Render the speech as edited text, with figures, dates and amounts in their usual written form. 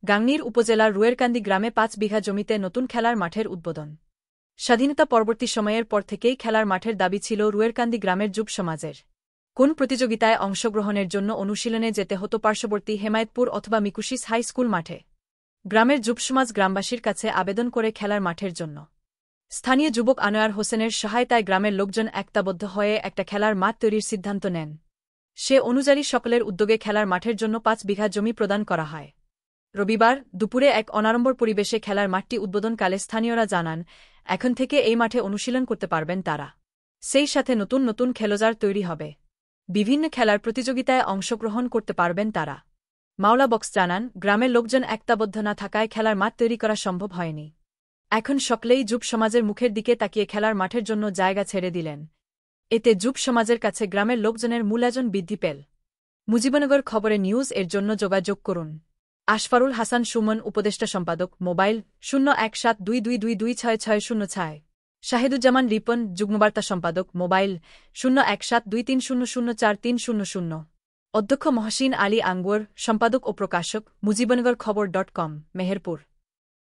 গাংনীর উপজেলার রুয়েরকান্দি গ্রামে ৫ বিঘা জমিতে নতুন খেলার মাঠের উদ্বোধন। স্বাধীনতা পরবর্তী সময়ের পর থেকেই খেলার মাঠের দাবি ছিল রুয়েরকান্দি গ্রামের যুব সমাজের। কোন প্রতিযোগিতায় অংশগ্রহণের জন্য অনুশীলনে যেতে হতো পার্শ্ববর্তী হেমায়েতপুর অথবা মিকুশিস হাই স্কুল মাঠে। গ্রামের যুবসমাজ গ্রামবাসীর কাছে আবেদন করে খেলার মাঠের জন্য। স্থানীয় যুবক আনোয়ার হোসেনের সহায়তায় গ্রামের লোকজন একতাবদ্ধ হয়ে একটা খেলার মাঠ তৈরির সিদ্ধান্ত নেন। সে অনুযায়ী সকলের উদ্যোগে খেলার মাঠের জন্য ৫ বিঘা জমি প্রদান করা হয়। রবিবার দুপুরে এক অনাড়ম্বর পরিবেশে খেলার মাঠটি উদ্বোধনকালে স্থানীয়রা জানান, এখন থেকে এই মাঠে অনুশীলন করতে পারবেন তারা। সেই সাথে নতুন নতুন খেলোয়াড় তৈরি হবে। বিভিন্ন খেলার প্রতিযোগিতায় অংশগ্রহণ করতে পারবেন তারা। মাওলা বক্স জানান, গ্রামের লোকজন একতাবদ্ধ না থাকায় খেলার মাঠ তৈরি করা সম্ভব হয়নি। এখন সকলেই যুব সমাজের মুখের দিকে তাকিয়ে খেলার মাঠের জন্য জায়গা ছেড়ে দিলেন। এতে যুব সমাজের কাছে গ্রামের লোকজনের মূল্যায়ন বৃদ্ধি পেল। মুজিবনগর খবরে নিউজ এর জন্য যোগাযোগ করুন। আশফারুল হাসান সুমন, উপদেষ্টা সম্পাদক, মোবাইল 017222266006। শাহিদুজ্জামান রিপন, যুগ্মবার্তা সম্পাদক, মোবাইল 017230043000। অধ্যক্ষ মহসিন আলী আঙ্গুর, সম্পাদক ও প্রকাশক, মুজিবনগর খবর.com, মেহেরপুর।